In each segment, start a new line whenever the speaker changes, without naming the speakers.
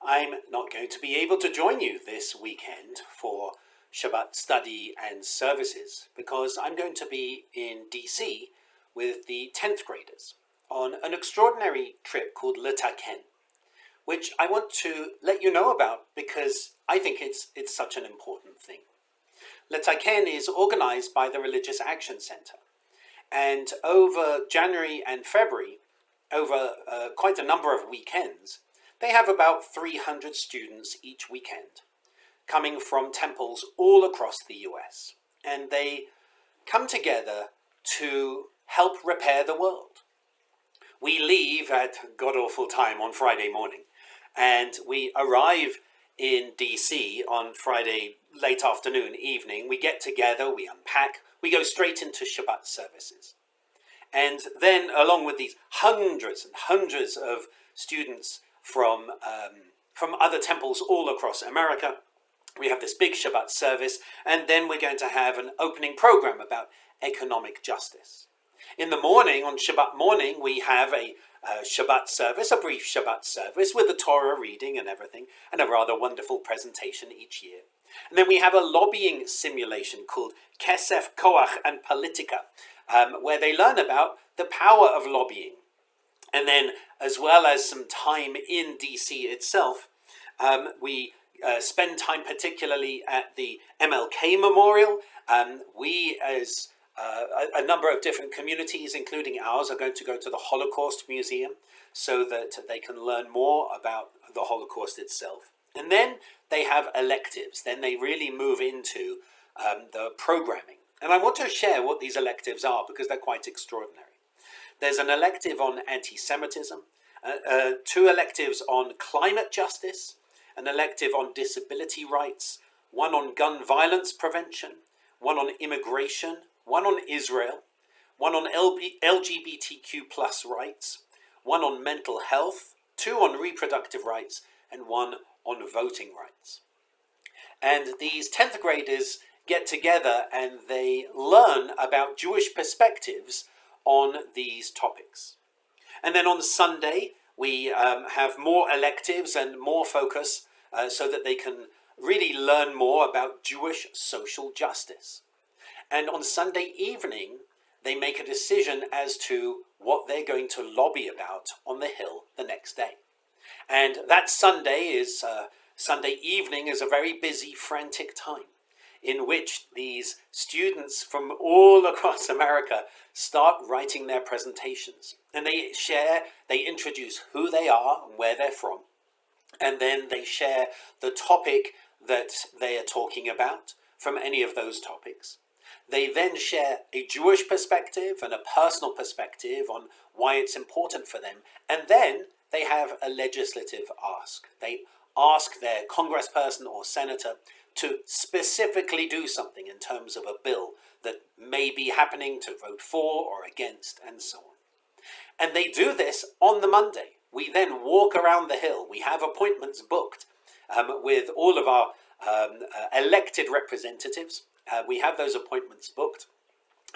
I'm not going to be able to join you this weekend for Shabbat study and services because I'm going to be in DC with the 10th graders on an extraordinary trip called Letaken, which I want to let you know about because I think it's such an important thing. Letaken is organized by the Religious Action Center, and over January and February, over quite a number of weekends, they have about 300 students each weekend coming from temples all across the US. And they come together to help repair the world. We leave at god-awful time on Friday morning, and we arrive in DC on Friday late afternoon, evening. We get together, we unpack, we go straight into Shabbat services. And then along with these hundreds and hundreds of students from other temples all across America, we have this big Shabbat service, and then we're going to have an opening program about economic justice. In the morning, on Shabbat morning, we have a Shabbat service, a brief Shabbat service with the Torah reading and everything, and a rather wonderful presentation each year. And then we have a lobbying simulation called Kesef, Koach, and Politika, where they learn about the power of lobbying. And then, as well as some time in DC itself, we spend time particularly at the MLK Memorial. We, as a number of different communities, including ours, are going to go to the Holocaust Museum so that they can learn more about the Holocaust itself. And then they have electives. Then they really move into the programming. And I want to share what these electives are because they're quite extraordinary. There's an elective on anti-Semitism, 2 electives on climate justice, an elective on disability rights, 1 on gun violence prevention, 1 on immigration, 1 on Israel, 1 on LGBTQ plus rights, 1 on mental health, 2 on reproductive rights, and 1 on voting rights. And these 10th graders get together and they learn about Jewish perspectives on these topics. And then on Sunday, we have more electives and more focus so that they can really learn more about Jewish social justice. And on Sunday evening, they make a decision as to what they're going to lobby about on the Hill the next day. And that Sunday evening is a very busy, frantic time in which these students from all across America start writing their presentations. And they introduce who they are and where they're from. And then they share the topic that they are talking about from any of those topics. They then share a Jewish perspective and a personal perspective on why it's important for them. And then they have a legislative ask. They ask their congressperson or senator to specifically do something in terms of a bill that may be happening, to vote for or against, and so on. And they do this on the Monday. We then walk around the Hill. We have appointments booked with all of our elected representatives. We have those appointments booked.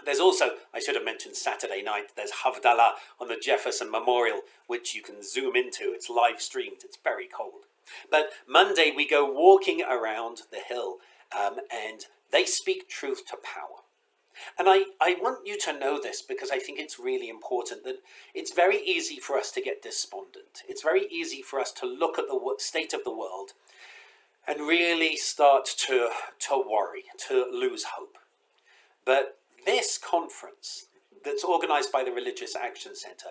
There's also, I should have mentioned Saturday night, there's Havdalah on the Jefferson Memorial, which you can zoom into. It's live streamed. It's very cold. But Monday we go walking around the Hill and they speak truth to power. And I want you to know this because I think it's really important that it's very easy for us to get despondent. It's very easy for us to look at the state of the world and really start to worry, to lose hope. But this conference that's organized by the Religious Action Center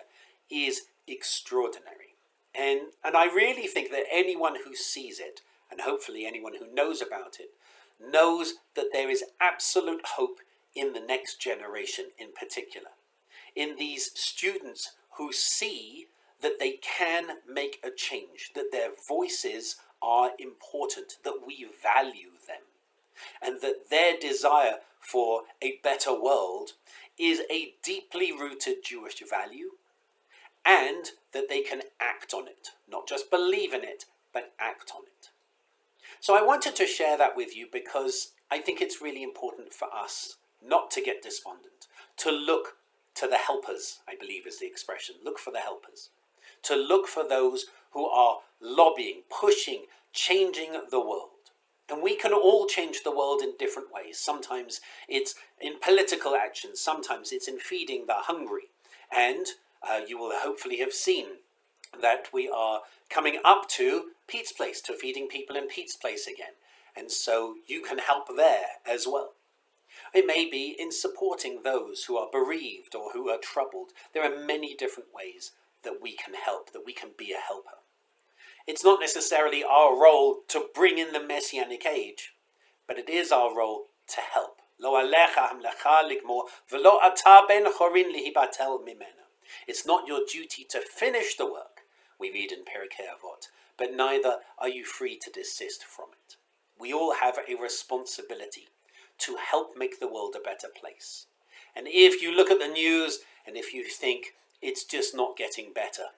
is extraordinary. And I really think that anyone who sees it, and hopefully anyone who knows about it, knows that there is absolute hope in the next generation in particular. In these students who see that they can make a change, that their voices are important, that we value them, and that their desire for a better world is a deeply rooted Jewish value, and that they can act on it, not just believe in it, but act on it. So I wanted to share that with you because I think it's really important for us not to get despondent, to look to the helpers, I believe is the expression, look for the helpers, to look for those who are lobbying, pushing, changing the world. And we can all change the world in different ways. Sometimes it's in political action, sometimes it's in feeding the hungry. And you will hopefully have seen that we are coming up to Pete's Place, to feeding people in Pete's Place again. And so you can help there as well. It may be in supporting those who are bereaved or who are troubled. There are many different ways that we can help, that we can be a helper. It's not necessarily our role to bring in the Messianic age, but it is our role to help. It's not your duty to finish the work, we read in Perikei Avot, but neither are you free to desist from it. We all have a responsibility to help make the world a better place. And if you look at the news and if you think it's just not getting better,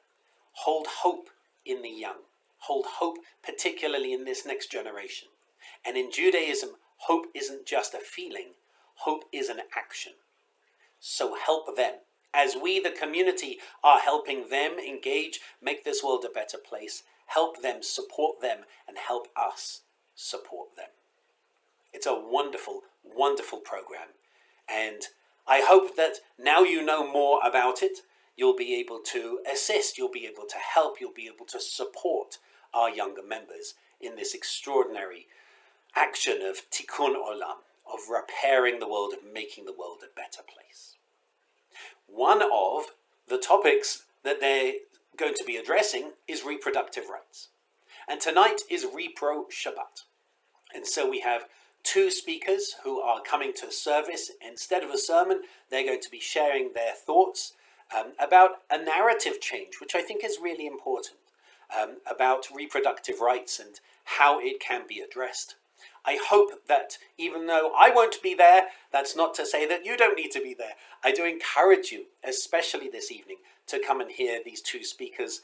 hold hope in the young. Hold hope particularly in this next generation. And in Judaism, hope isn't just a feeling, hope is an action. So help them. As we, the community, are helping them engage, make this world a better place, help them, support them, and help us support them. It's a wonderful, wonderful program. And I hope that now you know more about it, you'll be able to assist, you'll be able to help, you'll be able to support our younger members in this extraordinary action of tikkun olam, of repairing the world, of making the world a better place. One of the topics that they're going to be addressing is reproductive rights. And tonight is Repro-Shabbat. And so we have two speakers who are coming to service. Instead of a sermon, they're going to be sharing their thoughts about a narrative change, which I think is really important, about reproductive rights and how it can be addressed. I hope that even though I won't be there, that's not to say that you don't need to be there. I do encourage you, especially this evening, to come and hear these two speakers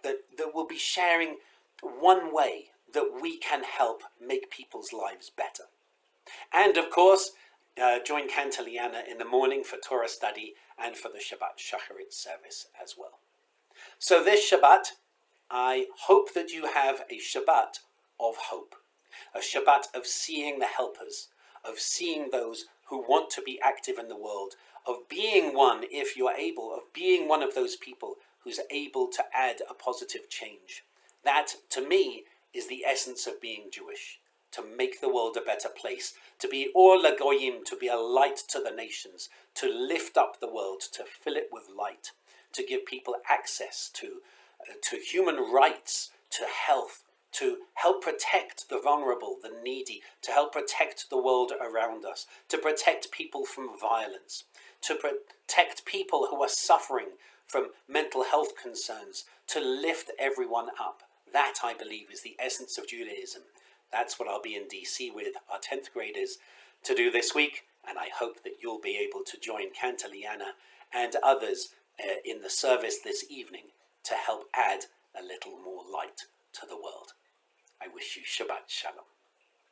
that will be sharing one way that we can help make people's lives better. And of course, join Cantiliana in the morning for Torah study and for the Shabbat Shacharit service as well. So this Shabbat, I hope that you have a Shabbat of hope, a Shabbat of seeing the helpers, of seeing those who want to be active in the world, of being one, if you are able, of being one of those people who's able to add a positive change. That, to me, is the essence of being Jewish, to make the world a better place, to be or lagoyim, to be a light to the nations, to lift up the world, to fill it with light, to give people access to human rights, to health, to help protect the vulnerable, the needy, to help protect the world around us, to protect people from violence, to protect people who are suffering from mental health concerns, to lift everyone up. That, I believe, is the essence of Judaism. That's what I'll be in DC with our 10th graders to do this week, and I hope that you'll be able to join Cantiliana and others in the service this evening to help add a little more light to the world. I wish you Shabbat Shalom.